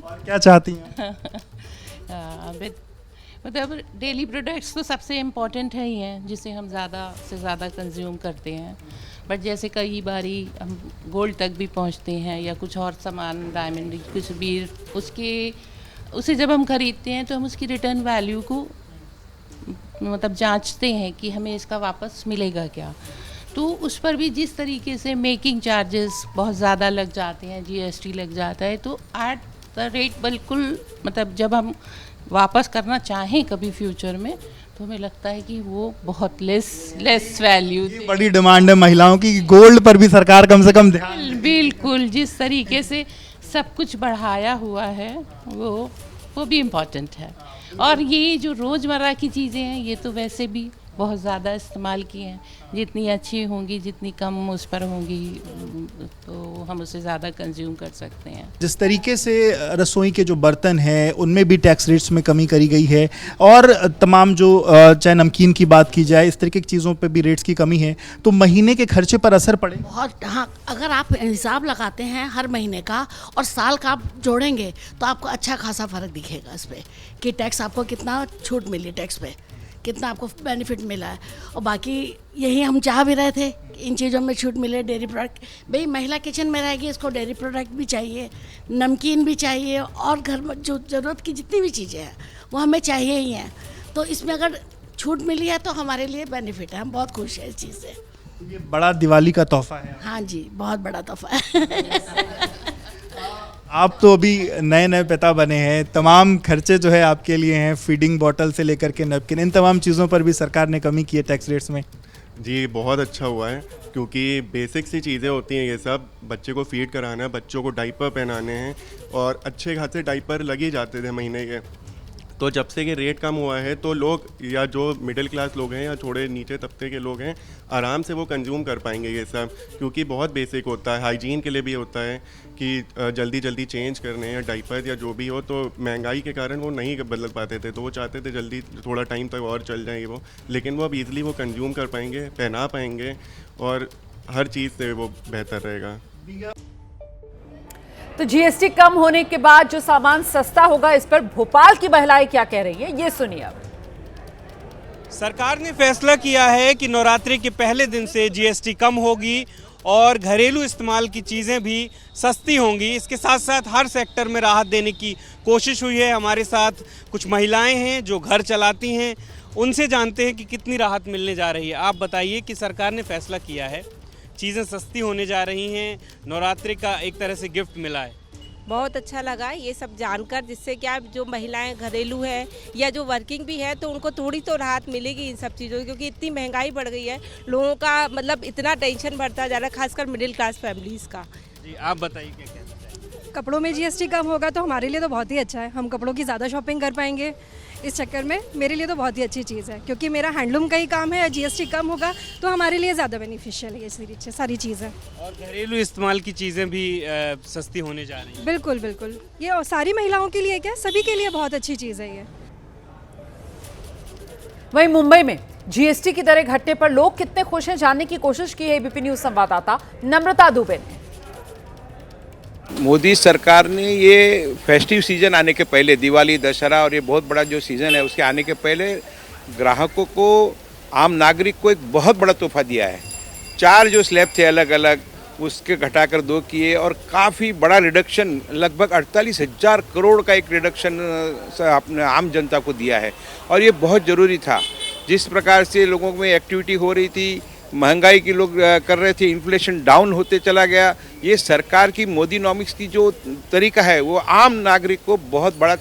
और क्या चाहती हैं? मतलब डेली प्रोडक्ट्स तो सबसे इम्पोर्टेंट है ही हैं, जिसे हम ज़्यादा से ज़्यादा कंज्यूम करते हैं। बट जैसे कई बारी हम गोल्ड तक भी पहुंचते हैं या कुछ और सामान, डायमंड कुछ भी, उसे जब हम खरीदते हैं तो हम उसकी रिटर्न वैल्यू को मतलब जांचते हैं कि हमें इसका वापस मिलेगा क्या। तो उस पर भी जिस तरीके से मेकिंग चार्जेस बहुत ज़्यादा लग जाते हैं, जीएसटी लग जाता है, तो एट द रेट बिल्कुल मतलब जब हम वापस करना चाहें कभी फ्यूचर में तो हमें लगता है कि वो बहुत लेस वैल्यू। बड़ी डिमांड है महिलाओं की, गोल्ड पर भी सरकार कम से कम ध्यान। बिल्कुल, जिस तरीके से सब कुछ बढ़ाया हुआ है वो भी इम्पोर्टेंट है। और ये जो रोज़मर्रा की चीज़ें हैं ये तो वैसे भी बहुत ज़्यादा इस्तेमाल की हैं, जितनी अच्छी होंगी जितनी कम उस पर होंगी तो हम उससे ज़्यादा कंज्यूम कर सकते हैं। जिस तरीके से रसोई के जो बर्तन हैं उनमें भी टैक्स रेट्स में कमी करी गई है और तमाम जो चाहे नमकीन की बात की जाए, इस तरीके की चीज़ों पे भी रेट्स की कमी है, तो महीने के खर्चे पर असर पड़े बहुत। हाँ, अगर आप हिसाब लगाते हैं हर महीने का और साल का आप जोड़ेंगे तो आपको अच्छा खासा फ़र्क दिखेगा इस पर कि टैक्स आपको कितना छूट मिली, टैक्स पे कितना आपको बेनिफिट मिला है। और बाकी यही हम चाह भी रहे थे इन चीज़ों में छूट मिले। डेयरी प्रोडक्ट, भाई महिला किचन में रहेगी, इसको डेयरी प्रोडक्ट भी चाहिए, नमकीन भी चाहिए और घर में जो ज़रूरत की जितनी भी चीज़ें हैं वो हमें चाहिए ही हैं। तो इसमें अगर छूट मिली है तो हमारे लिए बेनिफिट है, हम बहुत खुश हैं इस चीज़ से। ये बड़ा दिवाली का तोहफा है। हाँ जी, बहुत बड़ा तोहफा है। आप तो अभी नए नए पिता बने हैं, तमाम खर्चे जो है आपके लिए हैं, फीडिंग बॉटल से लेकर के नैपकिन, इन तमाम चीज़ों पर भी सरकार ने कमी की है टैक्स रेट्स में। जी बहुत अच्छा हुआ है, क्योंकि बेसिक सी चीज़ें होती हैं ये सब। बच्चे को फीड कराना है, बच्चों को डाइपर पहनाने हैं, और अच्छे खासे डाइपर लग ही जाते थे महीने के। तो जब से ये रेट कम हुआ है तो लोग, या जो मिडिल क्लास लोग हैं या थोड़े नीचे तबके के लोग हैं, आराम से वो कंज्यूम कर पाएंगे ये सब, क्योंकि बहुत बेसिक होता है। हाइजीन के लिए भी होता है कि जल्दी जल्दी चेंज करने या डाइपर या जो भी हो, तो महंगाई के कारण वो नहीं बदल पाते थे, तो वो चाहते थे जल्दी थोड़ा टाइम तक और चल जाएंगे वो, लेकिन वो अब ईज़िली वो कंज्यूम कर पाएंगे, पहना पाएंगे, और हर चीज़ से वो बेहतर रहेगा। तो जीएसटी कम होने के बाद जो सामान सस्ता होगा, इस पर भोपाल की महिलाएं क्या कह रही है, ये सुनिए अब। सरकार ने फैसला किया है कि नवरात्रि के पहले दिन से जीएसटी कम होगी और घरेलू इस्तेमाल की चीज़ें भी सस्ती होंगी। इसके साथ साथ हर सेक्टर में राहत देने की कोशिश हुई है। हमारे साथ कुछ महिलाएं हैं जो घर चलाती हैं, उनसे जानते हैं कि कितनी राहत मिलने जा रही है। आप बताइए कि सरकार ने फैसला किया है, चीज़ें सस्ती होने जा रही हैं, नवरात्रि का एक तरह से गिफ्ट मिला है। बहुत अच्छा लगा ये सब जानकर, जिससे क्या जो महिलाएं घरेलू है या जो वर्किंग भी है तो उनको थोड़ी तो राहत मिलेगी इन सब चीज़ों की, क्योंकि इतनी महंगाई बढ़ गई है, लोगों का मतलब इतना टेंशन बढ़ता जा रहा है, खासकर मिडिल क्लास फैमिलीज़ का। जी आप बताइए क्या कहना चाहिए। कपड़ों में जीएसटी कम होगा तो हमारे लिए तो बहुत ही अच्छा है, हम कपड़ों की ज़्यादा शॉपिंग कर पाएंगे। इस चक्कर में मेरे लिए तो बहुत ही अच्छी चीज़ है, क्योंकि मेरा हैंडलूम का ही काम है, जीएसटी कम होगा तो हमारे लिए ज़्यादा बेनिफिशियल है ये सारी चीज़ें। और घरेलू इस्तेमाल की चीज़ें भी सस्ती होने जा रही हैं। बिल्कुल बिल्कुल, ये सारी महिलाओं के लिए क्या, सभी के लिए बहुत अच्छी चीज़ है ये। वहीं मुंबई में जीएसटी की दरें घटने पर लोग कितने खुश हैं, जानने की कोशिश की है एबीपी न्यूज संवाददाता नम्रता दुबे ने। मोदी सरकार ने ये फेस्टिव सीजन आने के पहले, दिवाली, दशहरा और ये बहुत बड़ा जो सीज़न है उसके आने के पहले ग्राहकों को, आम नागरिक को एक बहुत बड़ा तोहफा दिया है। 4 जो स्लैब थे अलग अलग, उसके घटाकर 2 किए, और काफ़ी बड़ा रिडक्शन, लगभग 48,000 करोड़ का एक रिडक्शन अपने आम जनता को दिया है, और ये बहुत ज़रूरी था। जिस प्रकार से लोगों में एक्टिविटी हो रही थी, महंगाई की लोग कर रहे थे, इन्फ्लेशन डाउन होते चला गया, ये सरकार की मोदीनॉमिक्स की जो तरीका है वो आम नागरिक को बहुत बड़ा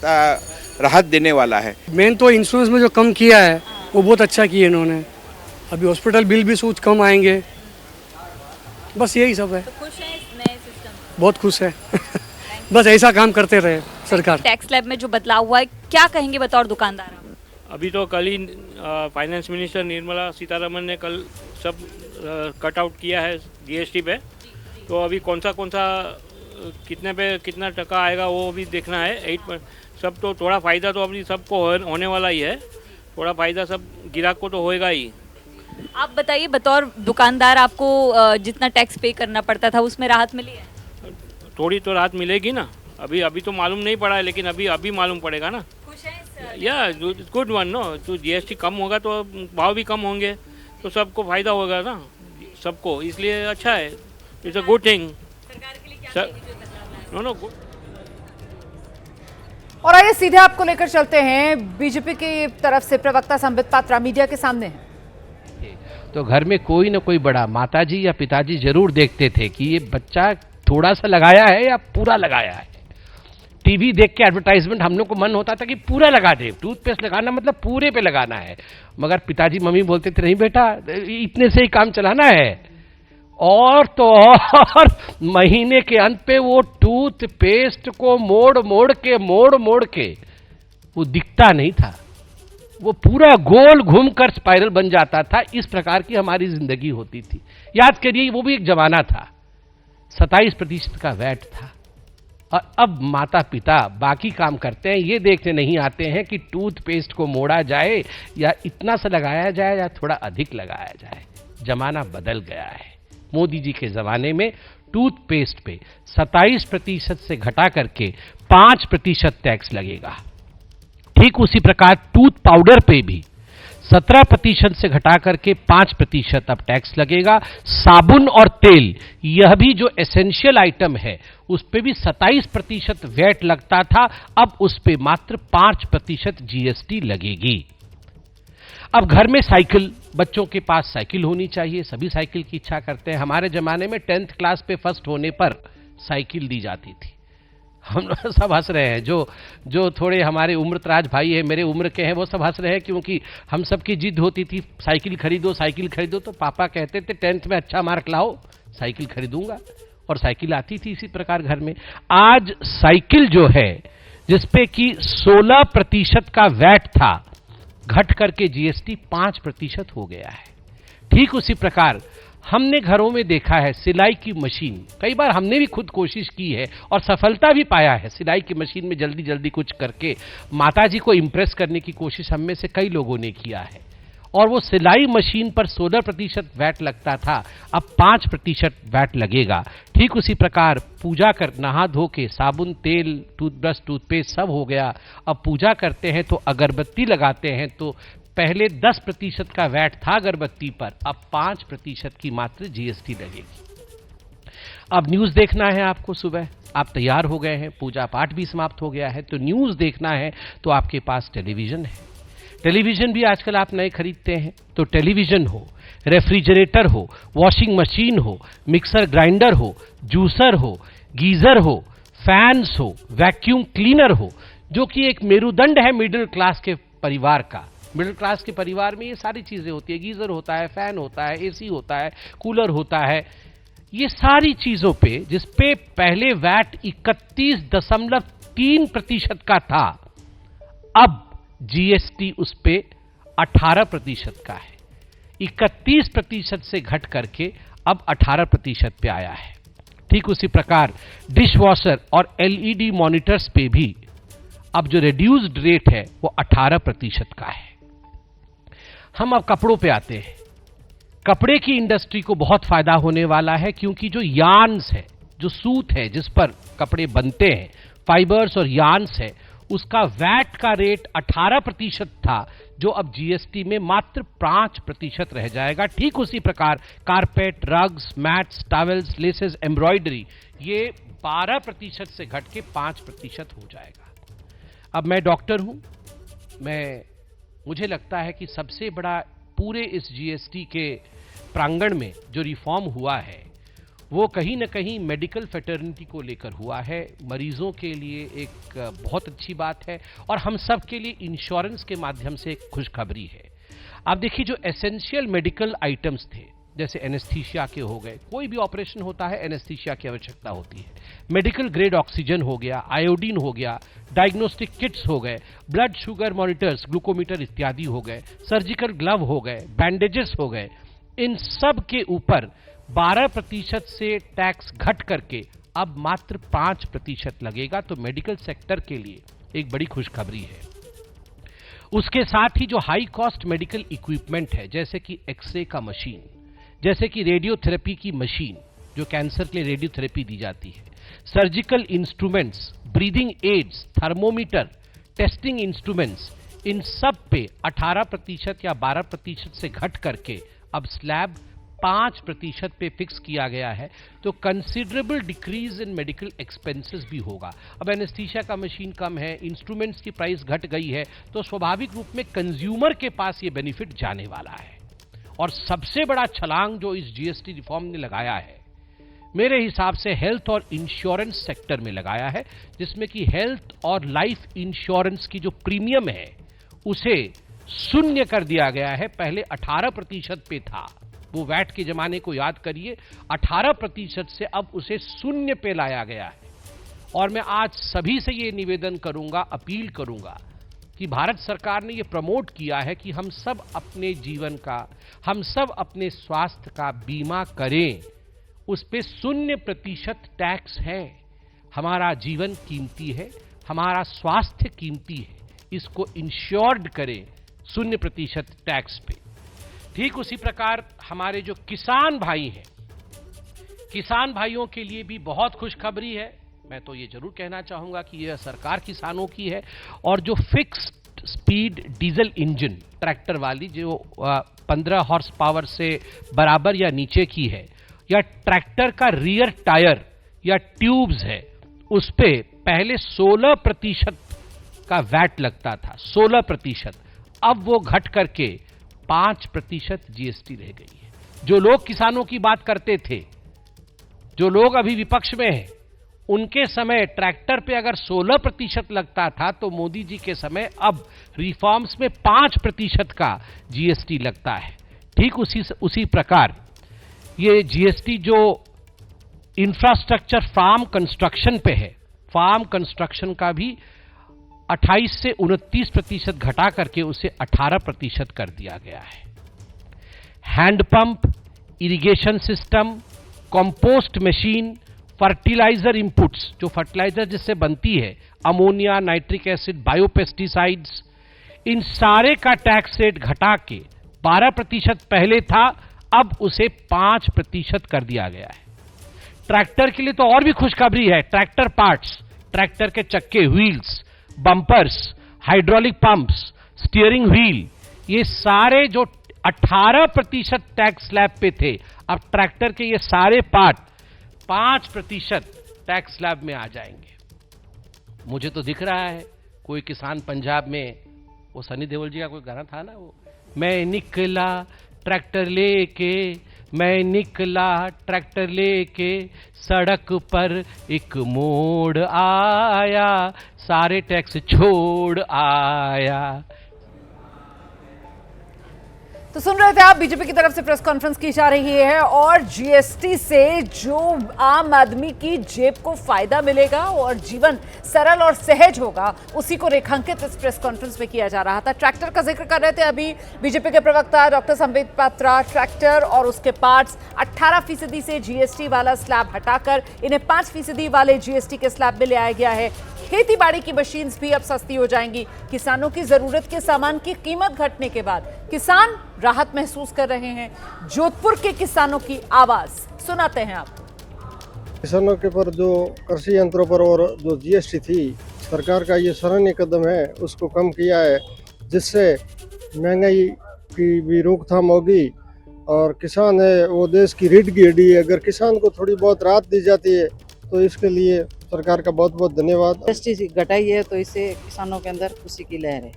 राहत देने वाला है। मेन तो इंश्योरेंस में जो कम किया है वो बहुत अच्छा किया इन्होंने। अभी हॉस्पिटल बिल भी कुछ कम आएंगे, बस यही सब है। तो खुश है इस नए सिस्टम? बहुत खुश है। बस ऐसा काम करते रहे सरकार। टैक्स स्लैब में जो बदलाव हुआ है, क्या कहेंगे बतौर दुकानदार? अभी तो कल ही फाइनेंस मिनिस्टर निर्मला सीतारमण ने कल सब कट आउट किया है जीएसटी पे, तो अभी कौन सा कितने पे कितना टका आएगा वो भी देखना है। 8 सब तो थोड़ा फ़ायदा तो अभी सबको होने वाला ही है, थोड़ा फ़ायदा सब ग्राहक को तो होएगा ही। आप बताइए बतौर दुकानदार, आपको जितना टैक्स पे करना पड़ता था उसमें राहत मिली है? थोड़ी तो राहत मिलेगी ना, अभी तो मालूम नहीं पड़ा है, लेकिन अभी मालूम पड़ेगा ना। या गुड वन नो, तो जीएसटी कम होगा तो भाव भी कम होंगे, तो सबको फायदा होगा ना सबको, इसलिए अच्छा है, it's a good thing. No good. और आइए सीधे आपको लेकर चलते हैं बीजेपी की तरफ से प्रवक्ता संबित पात्रा मीडिया के सामने हैं। तो घर में कोई न कोई बड़ा, माताजी या पिताजी जरूर देखते थे कि ये बच्चा थोड़ा सा लगाया है या पूरा लगाया है। टीवी देख के एडवर्टाइजमेंट हम लोग को मन होता था कि पूरा लगा दे, टूथपेस्ट लगाना मतलब पूरे पे लगाना है, मगर पिताजी मम्मी बोलते थे नहीं बेटा इतने से ही काम चलाना है। और तो और महीने के अंत पे वो टूथपेस्ट को मोड़ के वो दिखता नहीं था, वो पूरा गोल घूमकर स्पाइरल बन जाता था। इस प्रकार की हमारी जिंदगी होती थी। याद करिए वो भी एक जमाना था, 27% का वैट था, और अब माता पिता बाकी काम करते हैं, ये देखने नहीं आते हैं कि टूथपेस्ट को मोड़ा जाए या इतना सा लगाया जाए या थोड़ा अधिक लगाया जाए। जमाना बदल गया है। मोदी जी के जमाने में टूथपेस्ट पे 27% से घटा करके 5% टैक्स लगेगा। ठीक उसी प्रकार टूथ पाउडर पे भी 17% से घटा करके 5% अब टैक्स लगेगा। साबुन और तेल, यह भी जो एसेंशियल आइटम है, उस पे भी 27% वैट लगता था, अब उस पे मात्र 5% जीएसटी लगेगी। अब घर में साइकिल, बच्चों के पास साइकिल होनी चाहिए, सभी साइकिल की इच्छा करते हैं। हमारे जमाने में 10th क्लास पे फर्स्ट होने पर साइकिल दी जाती थी। हम सब हंस रहे हैं, जो थोड़े हमारे उम्रदराज भाई है, मेरे उम्र के हैं, वो सब हंस रहे हैं, क्योंकि हम सब की जिद होती थी साइकिल खरीदो, तो पापा कहते थे 10th में अच्छा मार्क लाओ साइकिल खरीदूंगा, और साइकिल आती थी इसी प्रकार घर में। आज साइकिल जो है जिसपे कि 16% का वैट था, घट करके जीएसटी 5% हो गया है। ठीक उसी प्रकार हमने घरों में देखा है सिलाई की मशीन, कई बार हमने भी खुद कोशिश की है और सफलता भी पाया है। सिलाई की मशीन में जल्दी जल्दी कुछ करके माताजी को इंप्रेस करने की कोशिश हम में से कई लोगों ने किया है, और वो सिलाई मशीन पर 16% वैट लगता था, अब 5% वैट लगेगा। ठीक उसी प्रकार पूजा कर, नहा धो के साबुन, तेल, टूथब्रश, टूथपेस्ट सब हो गया। अब पूजा करते हैं तो अगरबत्ती लगाते हैं, तो पहले 10% का वैट था अगरबत्ती पर, अब 5% की मात्र जीएसटी लगेगी। अब न्यूज देखना है आपको, सुबह आप तैयार हो गए हैं, पूजा पाठ भी समाप्त हो गया है, तो न्यूज देखना है तो आपके पास टेलीविजन है। टेलीविजन भी आजकल आप नए खरीदते हैं, तो टेलीविजन हो, रेफ्रिजरेटर हो, वॉशिंग मशीन हो, मिक्सर ग्राइंडर हो, जूसर हो, गीजर हो, फैंस हो, वैक्यूम क्लीनर हो, जो कि एक मेरुदंड है मिडिल क्लास के परिवार का। मिडिल क्लास के परिवार में ये सारी चीजें होती है, गीजर होता है, फैन होता है, एसी होता है, कूलर होता है। ये सारी चीजों पे जिसपे पहले वैट 31.3% का था, अब जीएसटी उस पे 18% का है। 31% से घट करके अब 18% पे आया है। ठीक उसी प्रकार डिश वॉशर और एलईडी मॉनिटर्स पे भी अब जो रिड्यूस्ड रेट है वो 18% का है। हम अब कपड़ों पे आते हैं। कपड़े की इंडस्ट्री को बहुत फायदा होने वाला है, क्योंकि जो यार्न्स है, जो सूत है जिस पर कपड़े बनते हैं, फाइबर्स और यार्न्स है, उसका वैट का रेट 18% था, जो अब जीएसटी में मात्र 5% रह जाएगा। ठीक उसी प्रकार carpet, rugs, mats, towels, laces, embroidery, ये 12% से घट के 5% हो जाएगा। अब मैं डॉक्टर हूं, मुझे लगता है कि सबसे बड़ा पूरे इस जीएसटी के प्रांगण में जो रिफॉर्म हुआ है वो कहीं ना कहीं मेडिकल फेटर्निटी को लेकर हुआ है। मरीजों के लिए एक बहुत अच्छी बात है, और हम सब के लिए इंश्योरेंस के माध्यम से एक खुशखबरी है। आप देखिए, जो एसेंशियल मेडिकल आइटम्स थे, जैसे एनेस्थीसिया के हो गए, कोई भी ऑपरेशन होता है एनेस्थीसिया की आवश्यकता होती है, मेडिकल ग्रेड ऑक्सीजन हो गया, आयोडीन हो गया, डायग्नोस्टिक किट्स हो गए, ब्लड शुगर मॉनिटर्स, ग्लूकोमीटर इत्यादि हो गए, सर्जिकल ग्लव हो गए, बैंडेजेस हो गए, इन सब के ऊपर 12% से टैक्स घट करके अब मात्र 5% लगेगा। तो मेडिकल सेक्टर के लिए एक बड़ी खुशखबरी है। उसके साथ ही जो हाई कॉस्ट मेडिकल इक्विपमेंट है, जैसे कि एक्सरे का मशीन, जैसे कि रेडियोथेरेपी की मशीन, जो कैंसर के लिए रेडियोथेरेपी दी जाती है, surgical instruments, breathing aids, thermometer, testing instruments, इन सब पे 18% या 12% से घट करके अब स्लैब 5% पे फिक्स किया गया है। तो considerable decrease in medical expenses भी होगा। अब एनेस्थीसिया का मशीन कम है, इंस्ट्रूमेंट्स की प्राइस घट गई है, तो स्वाभाविक रूप में कंज्यूमर के पास ये बेनिफिट जाने वाला है। और सबसे बड़ा छलांग जो इस जीएसटी रिफॉर्म ने लगाया है, मेरे हिसाब से हेल्थ और इंश्योरेंस सेक्टर में लगाया है, जिसमें कि हेल्थ और लाइफ इंश्योरेंस की जो प्रीमियम है उसे 0 कर दिया गया है। पहले 18% पे था, वो वैट के जमाने को याद करिए, 18% से अब उसे 0 पे लाया गया है। और मैं आज सभी से ये निवेदन करूंगा, अपील करूंगा कि भारत सरकार ने ये प्रमोट किया है कि हम सब अपने जीवन का, हम सब अपने स्वास्थ्य का बीमा करें। उस पे 0% टैक्स है। हमारा जीवन कीमती है, हमारा स्वास्थ्य कीमती है, इसको इंश्योर्ड करें 0% टैक्स पे। ठीक उसी प्रकार हमारे जो किसान भाई हैं, किसान भाइयों के लिए भी बहुत खुशखबरी है। मैं तो ये जरूर कहना चाहूंगा कि यह सरकार किसानों की है। और जो fixed speed diesel engine tractor वाली, जो 15 हॉर्स पावर से बराबर या नीचे की है, या ट्रैक्टर का रियर टायर या ट्यूब्स है, उस पे पहले 16% का वैट लगता था, 16%। अब वो घट करके 5% जीएसटी रह गई है। जो लोग किसानों की बात करते थे, जो लोग अभी विपक्ष में हैं, उनके समय ट्रैक्टर पे अगर 16% लगता था, तो मोदी जी के समय अब रिफॉर्म्स में 5% का जीएसटी लगता है। ठीक उसी प्रकार ये जीएसटी जो इंफ्रास्ट्रक्चर फार्म कंस्ट्रक्शन पे है, फार्म कंस्ट्रक्शन का भी 28 से 29% घटा करके उसे 18% कर दिया गया है। Handpump, irrigation system, compost machine, fertiliser inputs, जो फर्टिलाइजर जिससे बनती है, अमोनिया, नाइट्रिक एसिड, बायोपेस्टिसाइड्स, इन सारे का टैक्स रेट घटा के 12% पहले था, अब उसे 5% कर दिया गया है। ट्रैक्टर के लिए तो और भी खुशखबरी है। ट्रैक्टर पार्ट्स, ट्रैक्टर के चक्के, wheels, bumpers, hydraulic pumps, steering wheel, ये सारे जो 18% टैक्स स्लैब पे थे, अब ट्रैक्टर के ये सारे पार्ट 5% टैक्स स्लैब में आ जाएंगे। मुझे तो दिख रहा है कोई किसान पंजाब में, वो सनी देओल जी का कोई गाना था ना, वो मैं निकला ट्रैक्टर लेके, मैं निकला ट्रैक्टर लेके, सड़क पर एक मोड़ आया, सारे टैक्स छोड़ आया। तो सुन रहे थे आप, बीजेपी की तरफ से प्रेस कॉन्फ्रेंस की जा रही है और जीएसटी से जो आम आदमी की जेब को फायदा मिलेगा और जीवन सरल और सहज होगा, उसी को रेखांकित इस प्रेस कॉन्फ्रेंस में किया जा रहा था। ट्रैक्टर का जिक्र कर रहे थे अभी बीजेपी के प्रवक्ता डॉक्टर संबित पात्रा। ट्रैक्टर और उसके पार्ट्स 18% से जीएसटी वाला स्लैब हटाकर इन्हें 5% वाले जीएसटी के स्लैब में ले आया गया है। खेती बाड़ी की मशीन्स भी अब सस्ती हो जाएंगी। किसानों की जरूरत के सामान की कीमत घटने के बाद किसान राहत महसूस कर रहे हैं। जोधपुर के किसानों की आवाज सुनाते हैं आप। किसानों के पर जो कृषि यंत्रों पर और जो जीएसटी थी, सरकार का ये सराहनीय कदम है, उसको कम किया है, जिससे महंगाई की भी रोकथाम होगी और किसान है वो देश की रीढ़ की हड्डी है। अगर किसान को थोड़ी बहुत राहत दी जाती है तो इसके लिए सरकार का बहुत बहुत धन्यवाद। जीएसटी घटाई है तो इससे किसानों के अंदर खुशी की लहर है,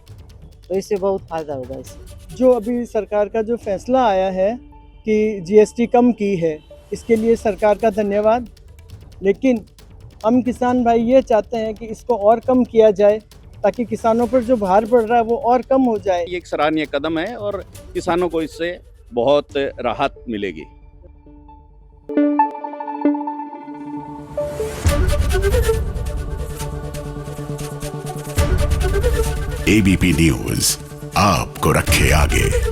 तो इससे बहुत फायदा होगा। इससे जो अभी सरकार का जो फैसला आया है कि जीएसटी कम की है, इसके लिए सरकार का धन्यवाद। लेकिन हम किसान भाई ये चाहते हैं कि इसको और कम किया जाए ताकि किसानों पर जो भार पड़ रहा है वो और कम हो जाए। ये एक सराहनीय कदम है और किसानों को इससे बहुत राहत मिलेगी। एबीपी न्यूज़ आपको रखे आगे।